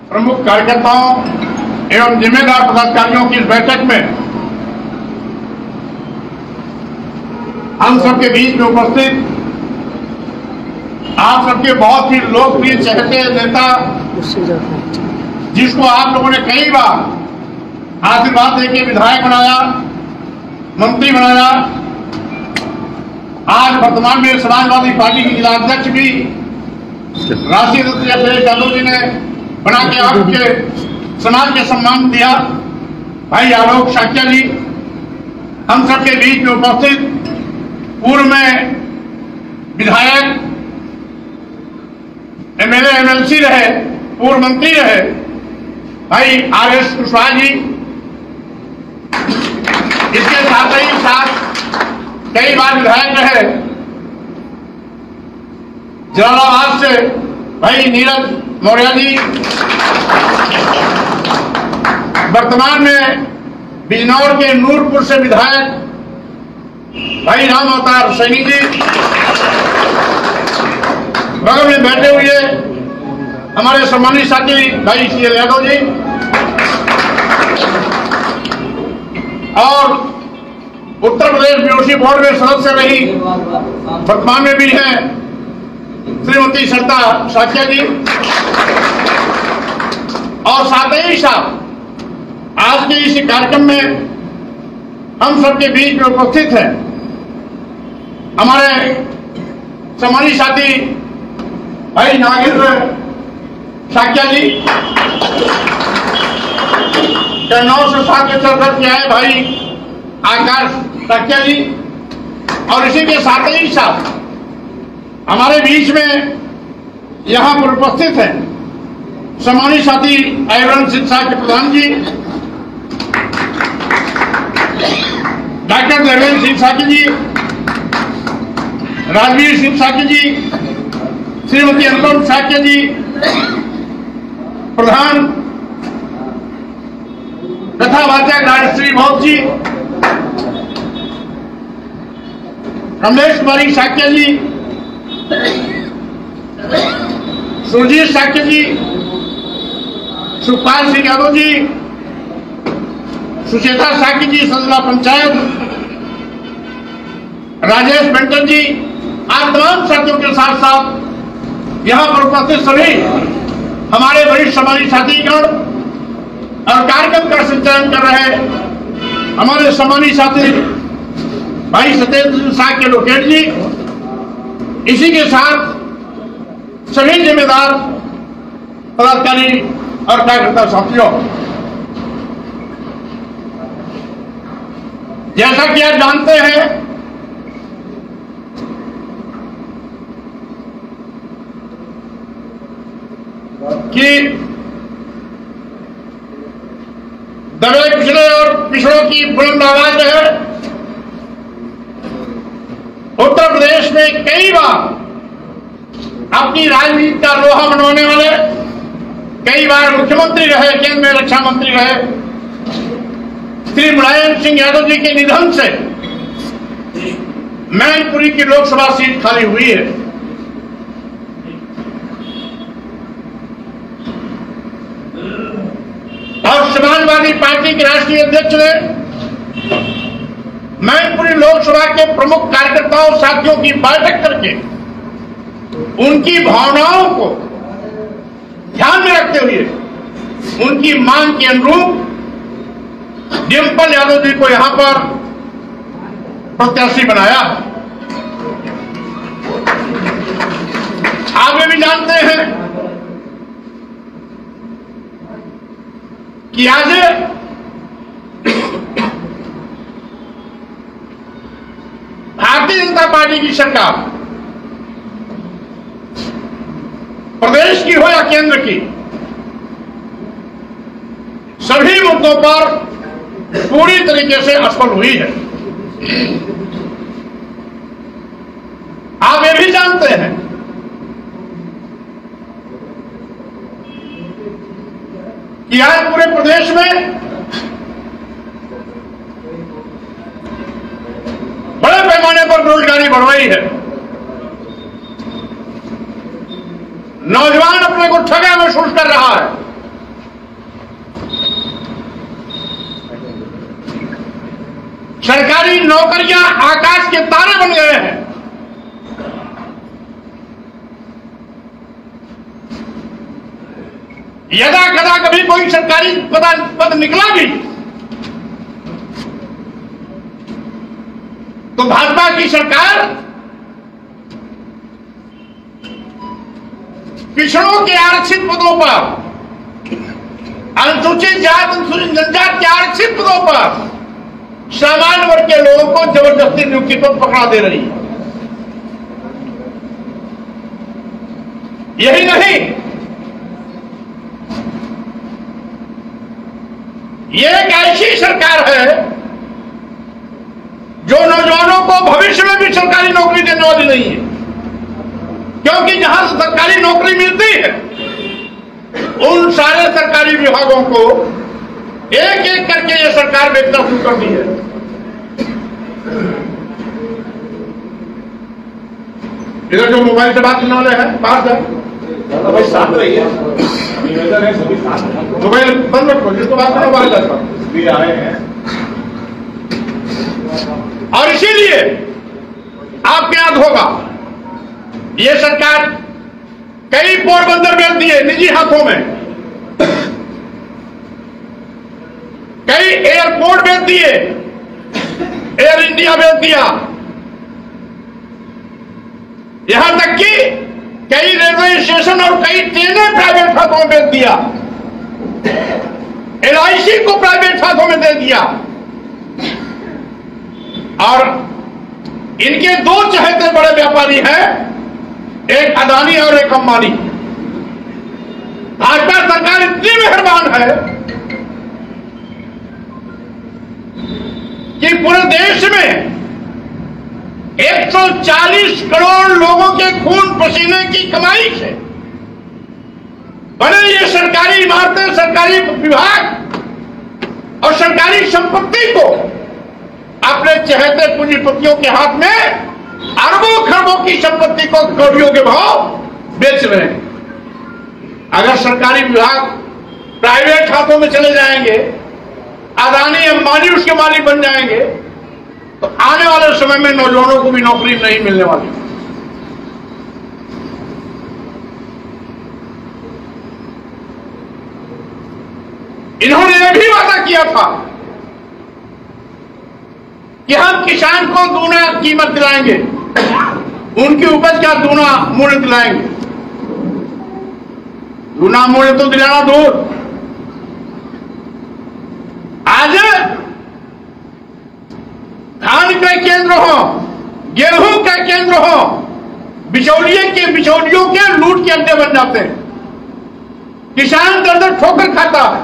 प्रमुख कार्यकर्ताओं एवं जिम्मेदार पदाधिकारियों की इस बैठक में हम सबके बीच में उपस्थित आप सबके बहुत ही लोकप्रिय चहेते नेता, जिसको आप लोगों ने कई बार आशीर्वाद देके विधायक बनाया, मंत्री बनाया, आज वर्तमान में समाजवादी पार्टी के जिला अध्यक्ष भी राष्ट्रीय अध्यक्ष अखिलेश यादव जी ने बना के आपके समाज के सम्मान दिया। भाई आलोक शाक्या जी हम सबके बीच में उपस्थित पूर्व में विधायक, एमएलए, एमएलसी रहे, पूर्व मंत्री रहे भाई आर.एस. कुशवाहा जी, इसके साथ ही साथ कई बार विधायक रहे जलालाबाद से भाई नीरज मौर्य जी, वर्तमान में बिजनौर के नूरपुर से विधायक भाई राम अवतार सैनी जी, बगल में बैठे हुए हमारे सम्मानित साथी भाई सी.एल. यादव जी, और उत्तर प्रदेश बीओसी बोर्ड में सदस्य रही, वर्तमान में भी हैं श्रीमती सरिता शाक्या जी, और साथ ही साथ आज के इस कार्यक्रम में हम सबके बीच में उपस्थित हैं हमारे सम्मानित साथी भाई नागेंद्र शाक्या जी, कन्नौज से साथ सदस्य आए भाई आकाश शाक्या जी, और इसी के साथ ही साथ हमारे बीच में यहां पर उपस्थित हैं सम्मानित साथी एवं शिक्षा के प्रधान जी डॉक्टर देवेंद्र सिंह साकी जी, राजवीर सिंह साकी जी, श्रीमती अनुपम शाक्या जी, प्रधान कथावाचक राजश्री भौत जी, रमेश कुमारी शाक्या जी, सुरजीत शाक्या जी, सुखपाल सिंह यादव जी, सुचेता शाक्य जी सदला पंचायत, राजेश बेंटन जी, आप तमाम साथियों के साथ साथ यहां पर उपस्थित सभी हमारे वरिष्ठ समाजी साथीगण और कार्यक्रम का संचालन कर रहे हमारे सम्मानित साथी भाई सत्येंद्र शाक्य लोकेट जी, इसी के साथ सभी जिम्मेदार पदाधिकारी और कार्यकर्ता साथियों, जैसा कि आप जानते हैं कि दबे पिछड़े और पिछड़ों की बुलंद आवाज है। उत्तर प्रदेश में कई बार अपनी राजनीति का लोहा मनवाने वाले, कई बार मुख्यमंत्री रहे, केंद्र में रक्षा मंत्री रहे, श्री मुलायम सिंह यादव जी के निधन से मैनपुरी की लोकसभा सीट खाली हुई है। और समाजवादी पार्टी के राष्ट्रीय अध्यक्ष ने मैनपुरी लोकसभा के प्रमुख कार्यकर्ताओं साथियों की बैठक करके उनकी भावनाओं को ध्यान में रखते हुए उनकी मांग के अनुरूप डिम्पल यादव जी को यहां पर प्रत्याशी बनाया। आप भी जानते हैं कि आज भारतीय जनता पार्टी की सरकार प्रदेश की हो या केंद्र की, सभी मुद्दों पर पूरी तरीके से असफल हुई है। आप ये भी जानते हैं कि आज पूरे प्रदेश में बड़े पैमाने पर बेरोजगारी बढ़ रही है। नौजवान अपने को ठगा महसूस कर रहा है। सरकारी नौकरियां आकाश के तारे बन गए हैं। यदा कदा कभी कोई सरकारी पद निकला भी तो भाजपा की सरकार पिछड़ों के आरक्षित पदों पर, अनुसूचित जाति अनुसूचित जनजाति के आरक्षित पदों पर सामान्य वर्ग के लोगों को जबरदस्ती नियुक्ति पर पकड़ा दे रही है। यही नहीं, ये एक ऐसी सरकार है जो नौजवानों को भविष्य में भी सरकारी नौकरी देने वाली नहीं है, क्योंकि जहां सरकारी नौकरी मिलती है उन सारे सरकारी विभागों को एक एक करके ये सरकार बेचना शुरू कर दी है। इधर जो मोबाइल से बात करने वाले हैं बाहर जाए, भाई साथ रहिए, मोबाइल बंद रखो, जिसको बात करना बाहर जाता आए हैं। और इसीलिए आपको याद होगा ये सरकार कई पोरबंदर बेच दिए निजी हाथों में, कई एयरपोर्ट बेच दिए, एयर इंडिया बेच दिया, यहां तक कि कई रेलवे स्टेशन और कई ट्रेनें प्राइवेट हाथों में बेच दिया, LIC को प्राइवेट हाथों में दे दिया। और इनके दो चहेते बड़े व्यापारी हैं, एक अदानी और एक अंबानी। भाजपा सरकार इतनी मेहरबान है कि पूरे देश में 140 करोड़ लोगों के खून पसीने की कमाई से बने ये सरकारी इमारतें, सरकारी विभाग और सरकारी संपत्ति को अपने चहेते पूंजीपतियों के हाथ में अरबों खरबों की संपत्ति को करोड़ों के भाव बेच रहे हैं। अगर सरकारी विभाग प्राइवेट हाथों में चले जाएंगे, अदानी अंबानी उसके मालिक बन जाएंगे, तो आने वाले समय में नौजवानों को भी नौकरी नहीं मिलने वाली। इन्होंने यह भी वादा किया था कि हम किसान को दूना कीमत दिलाएंगे, उनकी उपज का दूना मूल्य दिलाएंगे। दूना मूल्य तो दिलाना दूर, आज धान का केंद्र हो, गेहूं का केंद्र हो, बिचौलियों के लूट के अड्डे बन जाते हैं। किसान दर दर ठोकर खाता है।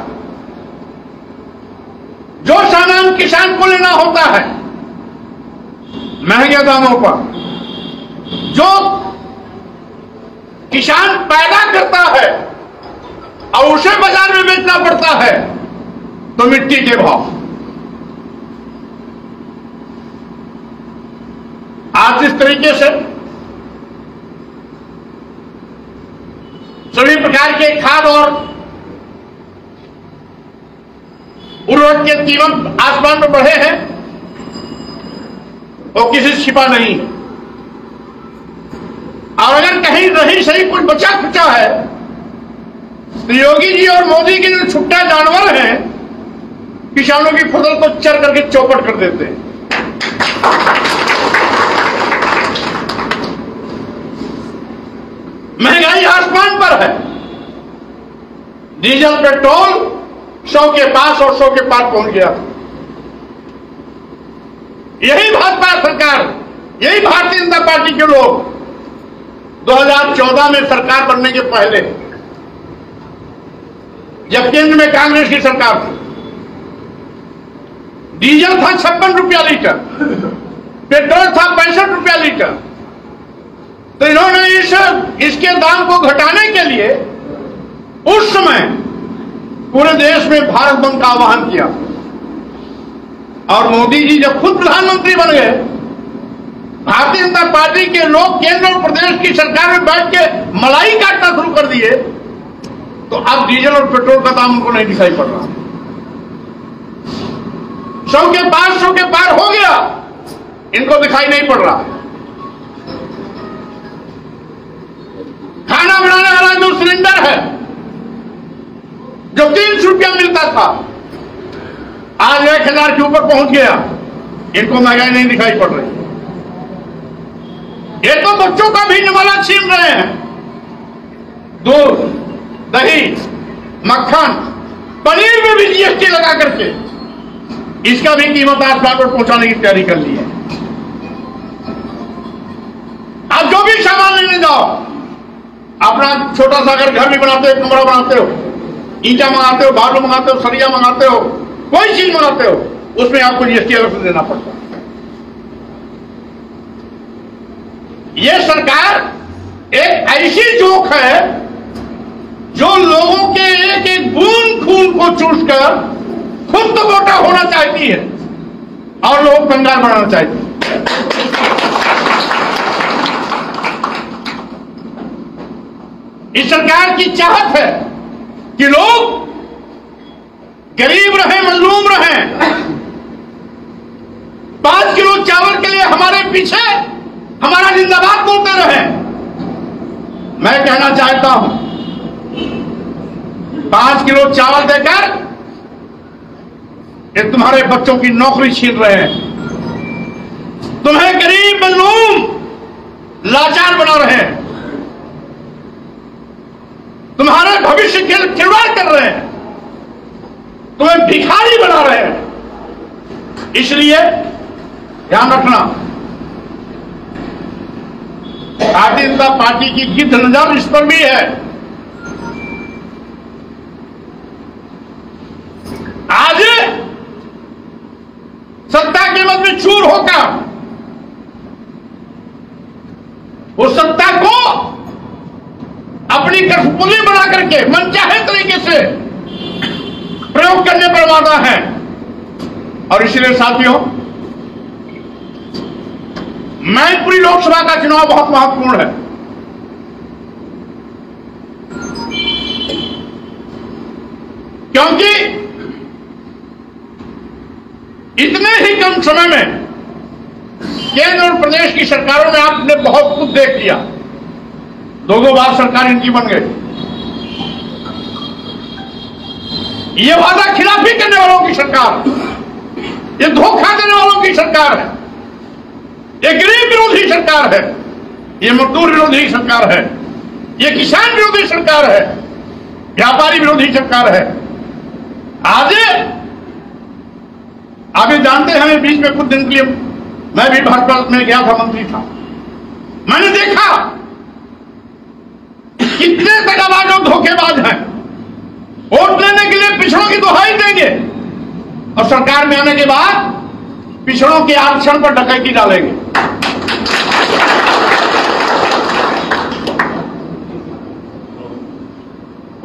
जो सामान किसान को लेना होता है महंगे दामों पर, जो किसान पैदा करता है और उसे बाजार में बेचना पड़ता है तो मिट्टी के भाव। आज इस तरीके से सभी प्रकार के खाद और उर्वरक के कीमत आसमान में बढ़े हैं और किसी से छिपा नहीं। और अगर कहीं रही सही कुछ बचा खुचा है तो योगी जी और मोदी के जो छुट्टा जानवर हैं किसानों की फसल को चर करके चौपट कर देते हैं। महंगाई आसमान पर है। डीजल पेट्रोल 100 के पास और 100 के पार पहुंच गया। यही भाजपा सरकार, यही भारतीय जनता पार्टी के लोग 2014 में सरकार बनने के पहले, जब केंद्र में कांग्रेस की सरकार थी, डीजल था 56 रुपया लीटर, पेट्रोल था 65 रुपया लीटर, तो इन्होंने इसके दाम को घटाने के लिए उस समय पूरे देश में भारत बंद का आह्वान किया। और मोदी जी जब खुद प्रधानमंत्री बन गए, भारतीय जनता पार्टी के लोग केंद्र और प्रदेश की सरकार में बैठ के मलाई काटना शुरू कर दिए, तो अब डीजल और पेट्रोल का दाम उनको नहीं दिखाई पड़ रहा। 100 के पार 100 के पार हो गया, इनको दिखाई नहीं पड़ रहा। खाना बनाने वाला जो सिलेंडर है, जो 300 रुपया मिलता था, आज 1000 के ऊपर पहुंच गया। इनको महंगाई नहीं दिखाई पड़ रही। ये तो बच्चों का भी निवाला छीन रहे हैं। दूध, दही, मक्खन, पनीर में भी जीएसटी लगा करके इसका भी कीमत आसमान पर पहुंचाने की तैयारी कर ली है। आप जो भी सामान लेने जाओ, अपना छोटा सा अगर घर भी बनाते हो, कमरा बनाते हो, ईंटा मंगाते हो, बालू मंगाते हो, सरिया मंगाते हो, कोई चीज मंगाते हो, उसमें आपको जीएसटी अलग से देना पड़ता है। यह सरकार एक ऐसी जोक है जो लोगों के एक एक बूंद खून को चूसकर खुद तो मोटा होना चाहती है और लोग कंगाल बनाना चाहती है। इस सरकार की चाहत है कि लोग गरीब रहें, मजलूम रहें। 5 किलो चावल के लिए हमारे पीछे हमारा जिंदाबाद बोलते रहे। मैं कहना चाहता हूं, 5 किलो चावल देकर ये तुम्हारे बच्चों की नौकरी छीन रहे हैं, तुम्हें गरीब मजलूम लाचार बना रहे हैं, तुम्हारे भविष्य के खिलवाड़ कर रहे हैं, तुम्हें भिखारी बना रहे हैं। इसलिए ध्यान रखना, भारतीय जनता पार्टी की गिद्ध नजर इस पर भी है। आज सत्ता के मत में चूर होकर उस सत्ता को अपनी कठपुतली बना करके मनचाहे तरीके से प्रयोग करने पर वादा है। और इसलिए साथियों, मैनपुरी लोकसभा का चुनाव बहुत महत्वपूर्ण है। क्योंकि इतने ही कम समय में केंद्र और प्रदेश की सरकारों में आपने बहुत कुछ देख लिया। 2 बार सरकार इनकी बन गई। ये वादा खिलाफी करने वालों की सरकार, ये धोखा देने वालों की सरकार है, ये गरीब विरोधी सरकार है, ये मजदूर विरोधी सरकार है, ये किसान विरोधी सरकार है, व्यापारी विरोधी सरकार है। आज आप ये जानते हैं, बीच में कुछ दिन के लिए मैं भी भाजपा में गया था, मंत्री था। मैंने देखा कितने दगाबाज और धोखेबाज हैं। वोट लेने के लिए पिछड़ों की दुहाई देंगे और सरकार में आने के बाद पिछड़ों के आरक्षण पर डकैती डालेंगे।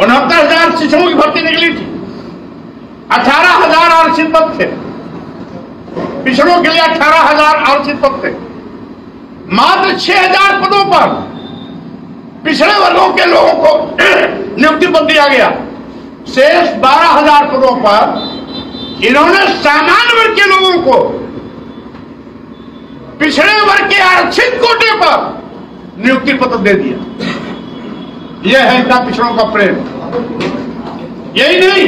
69,000 शिक्षकों की भर्ती निकली थी, 18,000 आरक्षित पद थे। पिछड़ों के लिए 18,000 आरक्षित पद थे। मात्र 6,000 पदों पर पिछड़े वर्गों के लोगों को नियुक्ति पद दिया गया। शेष 12,000 पदों पर इन्होंने सामान्य वर्ग के लोगों को पिछड़े वर्ग के आरक्षित कोटे पर नियुक्ति पत्र दे दिया। यह है इनका पिछड़ों का प्रेम। यही नहीं,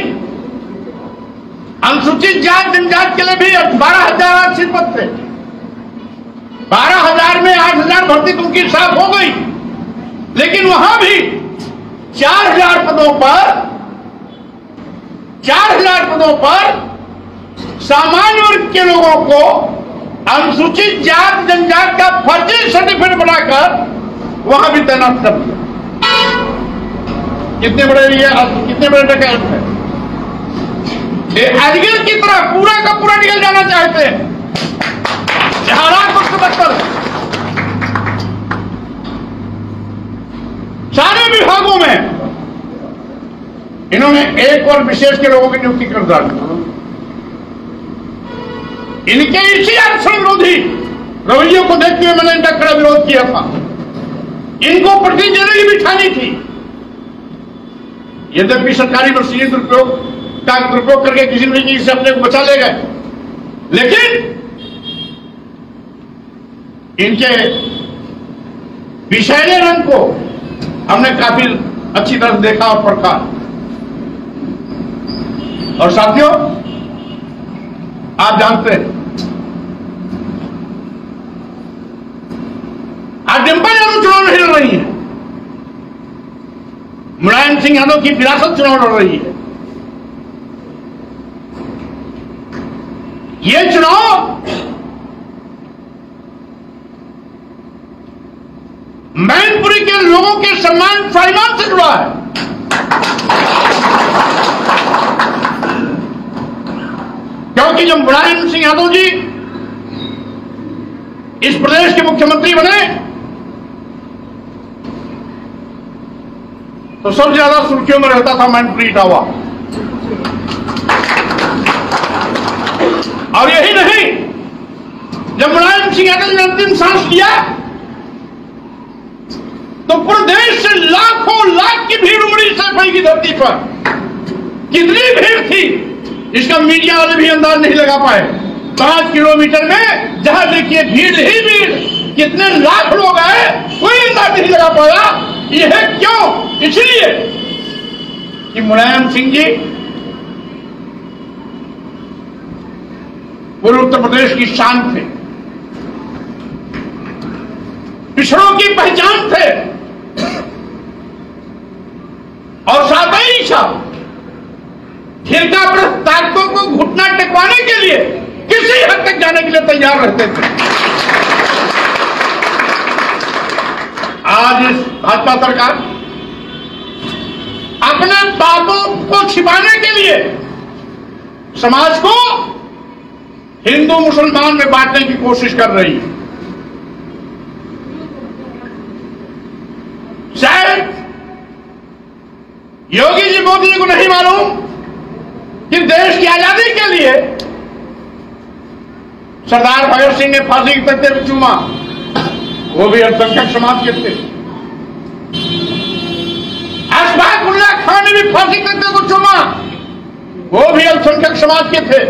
अनुसूचित जात जनजाति के लिए भी 12,000 आरक्षित पद थे। 12,000 में 8,000 भर्ती तो उनकी साफ हो गई, लेकिन वहां भी 4,000 पदों पर सामान्य वर्ग के लोगों को अनुसूचित जात जनजाति का फर्जी सर्टिफिकेट बनाकर वहां भी तैनात कर दिया। कितने बड़े डकैत है। अजगर की तरह पूरा का पूरा निकल जाना चाहते हैं। हालात को समझकर सारे विभागों में इन्होंने एक और विशेष के लोगों की नियुक्ति कर डाली। इनके इसी आरक्षण विरोधी रवैयों को देखते हुए मैंने इनका कड़ा विरोध किया था। इनको प्रति देने की भी ठानी थी। यद्यपि सरकारी मशीनरी दुरुपयोग करके किसी तरीके से अपने को बचा ले गए, लेकिन इनके विषैले रंग को हमने काफी अच्छी तरह देखा और परखा। और साथियों, आप जानते हैं आज डिंपल यादव चुनाव नहीं लड़ रही है, मुलायम सिंह यादव की विरासत चुनाव लड़ रही है। ये चुनाव मैनपुरी के लोगों के सम्मान स्वाभिमान से जुड़ा है। क्योंकि जब मुलायम सिंह यादव जी इस प्रदेश के मुख्यमंत्री बने तो सबसे ज्यादा सुर्खियों में रहता था मैनपुरी इटावा। और यही नहीं, जब मुलायम सिंह यादव ने अंतिम सांस लिया तो प्रदेश से लाखों लाख की भीड़ उमड़ी सफाई की धरती पर। कितनी भीड़ थी इसका मीडिया वाले भी अंदाज नहीं लगा पाए। 5 किलोमीटर में जहां देखिए भीड़ ही भीड़, कितने लाख लोग आए कोई अंदाज नहीं लगा पाया। यह क्यों? इसलिए कि मुलायम सिंह जी पूरे उत्तर प्रदेश की शान थे, पिछड़ों की पहचान थे और साथ ही साथ ठेका पर ताकतों को घुटना टेकवाने के लिए किसी हद तक जाने के लिए तैयार रहते थे। आज इस भाजपा सरकार अपने बातों को छिपाने के लिए समाज को हिंदू मुसलमान में बांटने की कोशिश कर रही है। शायद योगी जी मोदी जी को नहीं मालूम कि देश की आजादी के लिए सरदार भगत सिंह ने फांसी के तख्ते पर चूमा, वो भी अल्पसंख्यक समाज के थे। अशफाक उल्लाह खान ने भी फांसी के तख्ते को चूमा, वो भी अल्पसंख्यक समाज के थे।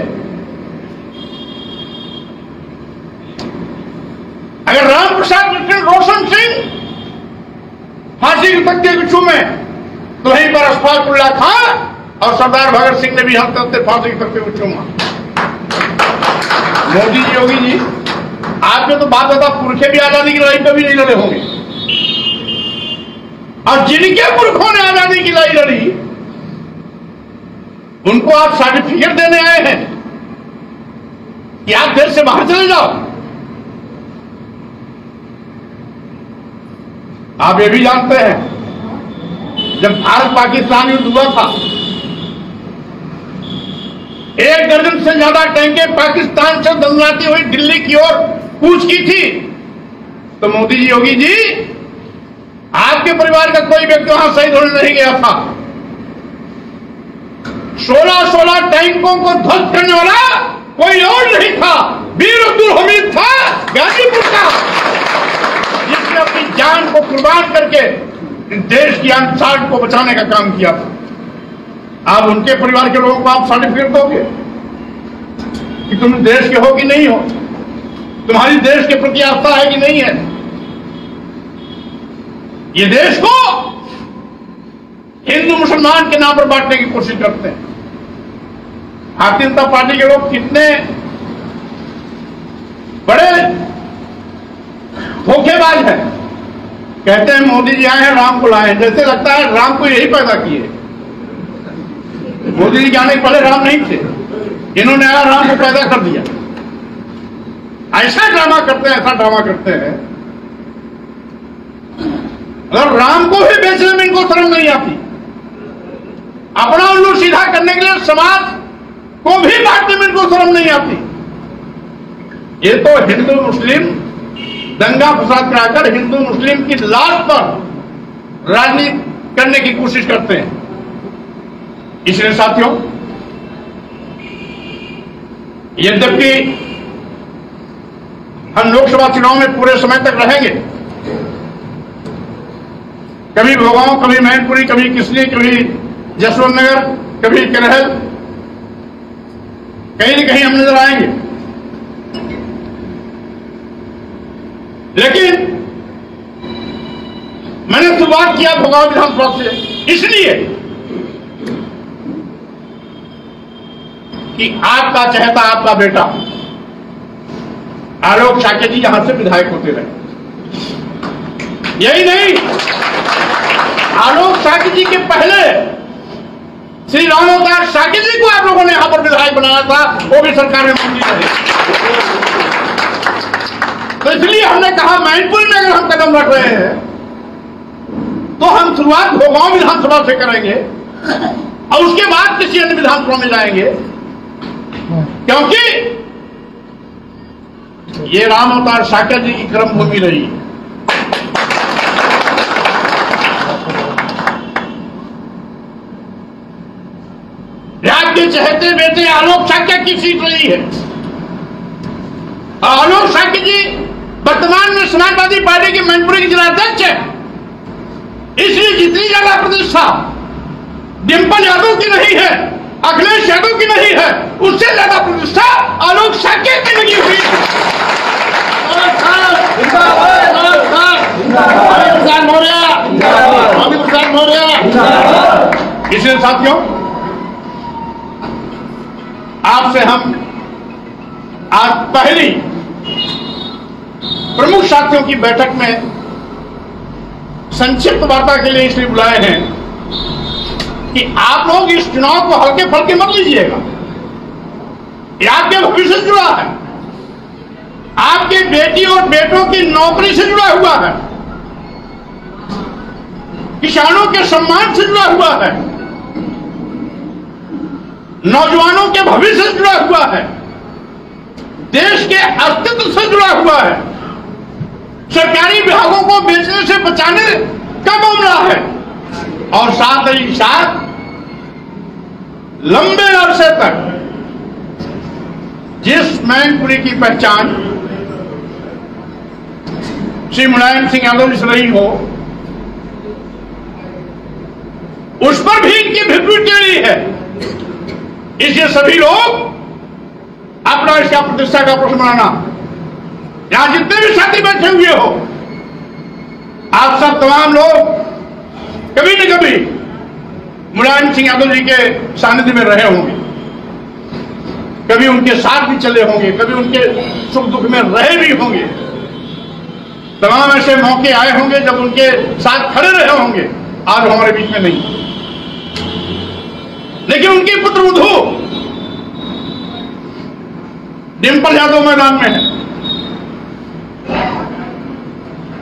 अगर राम प्रसाद रोशन सिंह फांसी के तख्ते को चूमे तो वहीं पर अशफाक उल्लाह खान और सरदार भगत सिंह ने भी हम तख्ते फांसी के तख्ते को चूमा। मोदी जी, योगी जी, आपने तो बात बता, पुरखे भी आजादी की लड़ाई पे भी नहीं लड़े होंगे। और जिनके पुरखों ने आजादी की लड़ाई लड़ी उनको आप सर्टिफिकेट देने आए हैं कि आप देश से बाहर चले जाओ। आप ये भी जानते हैं जब भारत पाकिस्तान युद्ध हुआ था, 1 दर्जन से ज्यादा टैंकें पाकिस्तान से दंगलाती हुई दिल्ली की ओर कूच की थी, तो मोदी जी, योगी जी, आपके परिवार का कोई व्यक्ति वहां शहीद होने नहीं गया था। 16 टैंकों को ध्वस्त करने वाला कोई और नहीं था, वीर अब्दुल हमीद था गाजीपुर का, जिसने अपनी जान को कुर्बान करके देश की शान को बचाने का काम किया था। आप उनके परिवार के लोगों को आप सर्टिफिकेट दोगे कि तुम देश के हो कि नहीं हो, तुम्हारी देश के प्रति आस्था है कि नहीं है। ये देश को हिंदू मुसलमान के नाम पर बांटने की कोशिश करते हैं। भारतीय जनता पार्टी के लोग कितने बड़े धोखेबाज हैं। कहते हैं मोदी जी आए हैं, राम को लाए हैं, जैसे लगता है राम को यही पैदा किए। मोदी जी के आने के पहले राम नहीं थे, इन्होंने आया राम को पैदा कर दिया। ऐसा ड्रामा करते हैं, ऐसा ड्रामा करते हैं। अगर राम को भी बेचने में इनको शर्म नहीं आती, अपना उल्लू सीधा करने के लिए समाज को भी बांटने में इनको शर्म नहीं आती। ये तो हिंदू मुस्लिम दंगा फसाद कराकर हिंदू मुस्लिम की लाश पर राजनीति करने की कोशिश करते हैं। इसलिए साथियों, यद्यपि हम लोकसभा चुनाव में पूरे समय तक रहेंगे, कभी भोगांव, कभी मैनपुरी, कभी किसली, कभी जसवंत नगर, कभी करहल, कहीं न कहीं हम नजर आएंगे। लेकिन मैंने शुरुआत किया भोगांव विधानसभा से इसलिए कि आपका चहेता आपका बेटा आलोक साकेत जी यहां से विधायक होते रहे। यही नहीं, आलोक साकेत जी के पहले श्री राम अवतार साकेत जी को आप लोगों ने यहां पर विधायक बनाया था, वो भी सरकार में मंजूरी रही। तो इसलिए हमने कहा मैनपुरी में अगर हम कदम रख रहे हैं तो हम शुरुआत भोगांव विधानसभा से करेंगे और उसके बाद किसी अन्य विधानसभा में जाएंगे, क्योंकि ये राम अवतार साकेत जी की कर्म भूमि रही। आपके चहेते बेटे आलोक साकेत की सीट रही है। आलोक साकेत जी वर्तमान में समाजवादी पार्टी के मैनपुरी के जिलाध्यक्ष है, इसलिए जितनी ज्यादा प्रतिष्ठा डिंपल यादव की नहीं है, अखिलेश यादव की नहीं है, उससे ज्यादा प्रतिष्ठा आलोक साकेत की लगी हुई है। इसलिए साथियों, आपसे हम आज पहली प्रमुख साथियों की बैठक में संक्षिप्त वार्ता के लिए इसलिए बुलाए हैं कि आप लोग इस चुनाव को हल्के फुल्के मत लीजिएगा। ये आपके भविष्य से जुड़ा है, आपके बेटी और बेटों की नौकरी से जुड़ा हुआ है, किसानों के सम्मान से जुड़ा हुआ है, नौजवानों के भविष्य से जुड़ा हुआ है, देश के अस्तित्व से जुड़ा हुआ है, सरकारी विभागों को बेचने से बचाने का मामला है, और साथ ही साथ लंबे अरसे तक जिस मैनपुरी की पहचान श्री मुलायम सिंह यादव जी से रही हो, उस पर भी इनकी भिड़ंत टेढ़ी है। इसलिए सभी लोग अपना इसका प्रतिष्ठा का प्रश्न बनाना, यहां जितने भी साथी बैठे हुए हो, आप सब तमाम लोग कभी न कभी मुलायम सिंह यादव जी के सानिध्य में रहे होंगे, कभी उनके साथ भी चले होंगे, कभी उनके सुख दुख में रहे भी होंगे। तमाम ऐसे मौके आए होंगे जब उनके साथ खड़े रहे होंगे, आज हमारे बीच में नहीं। लेकिन उनकी पुत्रवधू डिंपल यादव मैदान में है।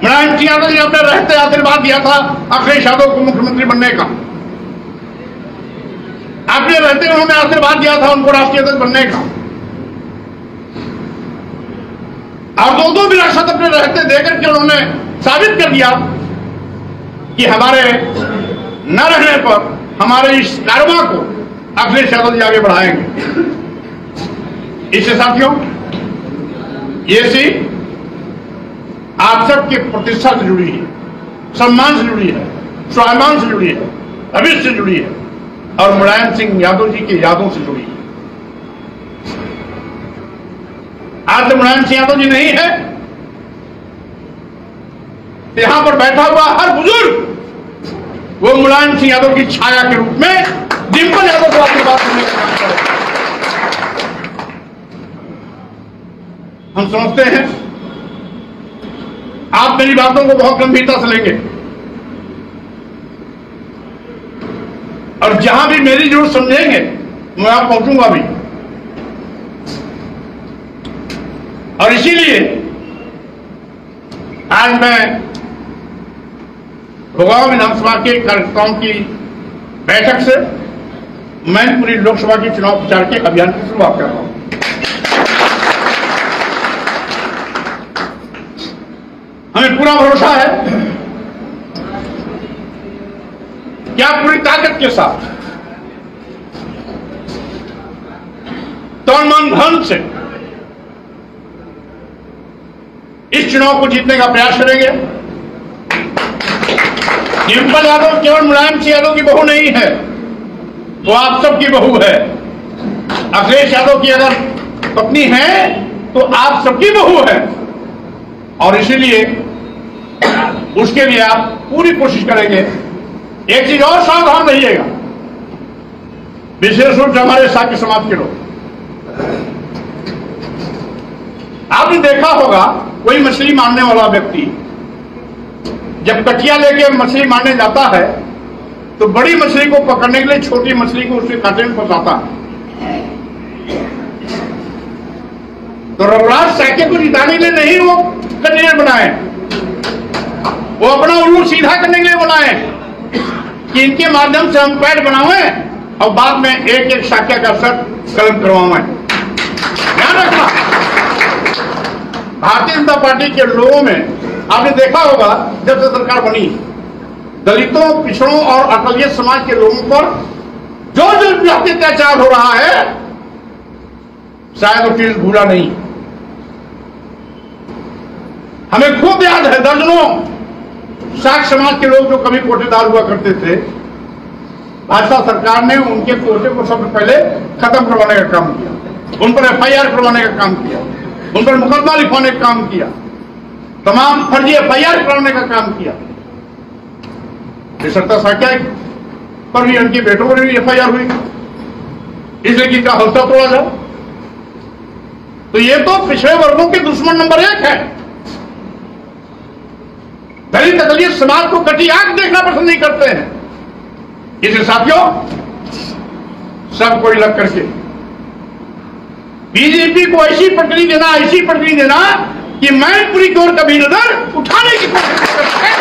मुलायम सिंह यादव जी अपने रहते आशीर्वाद दिया था अखिलेश यादव को मुख्यमंत्री बनने का, अपने रहते उन्होंने आशीर्वाद दिया था उनको राष्ट्रीय अध्यक्ष बनने का, और दो विरासत अपने रहते देकर के उन्होंने साबित कर दिया कि हमारे न रहने पर हमारे इस कारवां को अखिलेश यादव जी आगे बढ़ाएंगे। इससे साथियों, ये सी आप सबकी प्रतिष्ठा से जुड़ी है, सम्मान से जुड़ी है, स्वाभिमान से जुड़ी है, भविष्य से जुड़ी है, और मुलायम सिंह यादव जी के यादों से जुड़ी है। आज तो मुलायम सिंह यादव जी नहीं है, यहां पर बैठा हुआ हर बुजुर्ग वो मुलायम सिंह यादव की छाया के रूप में डिंपल यादव को अपनी बात सुनने का काम करें। हम समझते हैं आप मेरी बातों को बहुत गंभीरता से लेंगे, और जहां भी मेरी जरूरत समझेंगे मैं वहां पहुंचूंगा भी। और इसीलिए आज मैं भोगांव विधानसभा के कार्यकर्ताओं की बैठक से मैनपुरी लोकसभा के चुनाव प्रचार के अभियान की शुरुआत कर रहा हूं। हमें पूरा भरोसा है कि आप पूरी ताकत के साथ तन मन धन से इस चुनाव को जीतने का प्रयास करेंगे। डिंपल यादव केवल मुलायम सिंह यादव की बहू नहीं है, वो आप सबकी बहू है। अखिलेश यादव की अगर पत्नी है तो आप सबकी बहू है, और इसीलिए उसके लिए आप पूरी कोशिश करेंगे। एक चीज और सावधान रहिएगा, विशेष रूप से हमारे साथी समाज के लोग, आपने देखा होगा कोई मछली मारने वाला व्यक्ति जब कटिया लेके मछली मारने जाता है तो बड़ी मछली को पकड़ने के लिए छोटी मछली को उसके कांटे में फंसाता है। तो रघुराज साके को जिताने के लिए नहीं वो कंटेनर बनाए, वो अपना उल्लू सीधा करने के लिए बनाए कि इनके माध्यम से हम पैड बनावे और बाद में एक एक साक्या का शर्त कलम करवाएं। ध्यान रखना, भारतीय जनता पार्टी के लोगों में आपने देखा होगा जब से सरकार बनी, दलितों, पिछड़ों और अकलियत समाज के लोगों पर जो जो अत्याचार हो रहा है, शायद वो चीज भूला नहीं। हमें खूब याद है, दर्जनों साख समाज के लोग जो कभी कोटेदार हुआ करते थे, भाजपा सरकार ने उनके कोटे को सबसे पहले खत्म करवाने का काम किया, उन पर FIR करवाने का काम किया, उन पर मुकदमा लिखवाने का काम किया, तमाम फर्जी FIR करवाने का काम किया। सत्ता साक्या पर भी उनकी बेटों पर भी FIR हुई, इसलिए कि क्या हौसला तोड़ा जाए। तो ये तो पिछड़े वर्गों के दुश्मन नंबर 1 है। दलित अकलियत समाज को कटी आंख देखना पसंद नहीं करते हैं। इसलिए साथियों, सब कोई लग करके बीजेपी को ऐसी पटरी देना कि मैनपुरी की ओर कभी नजर उठाने की कोशिश करते हैं।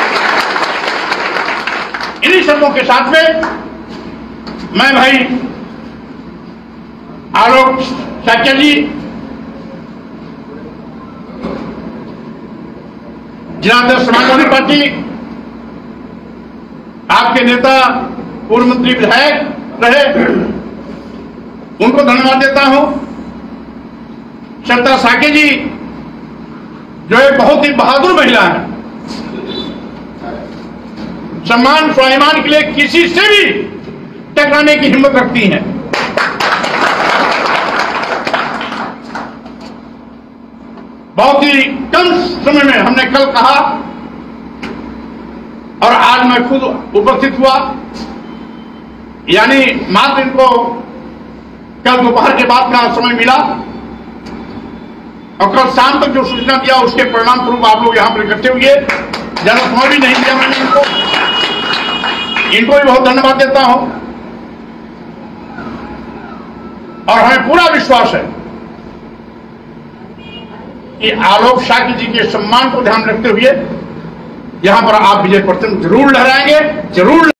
इन्हीं शब्दों के साथ में मैं भाई आलोक साक्या जी, जिलाध्यक्ष समाजवादी पार्टी, आपके नेता पूर्व मंत्री विधायक रहे, उनको धन्यवाद देता हूं। सत्ता साके जी जो एक बहुत ही बहादुर महिला है, सम्मान स्वाभिमान के लिए किसी से भी टकराने की हिम्मत रखती हैं। बहुत ही कम समय में हमने कल कहा और आज मैं खुद उपस्थित हुआ, यानी मात्र इनको कल दोपहर के बाद का समय मिला और कल शाम तक जो सूचना दिया उसके परिणाम स्वरूप आप लोग यहां पर इकट्ठे हुए। ज्यादा समय भी नहीं दिया मैंने इनको भी बहुत धन्यवाद देता हूं। और हमें पूरा विश्वास है कि आलोक साक्य जी के सम्मान को ध्यान रखते हुए यहां पर आप विजय परचम जरूर लहराएंगे, जरूर।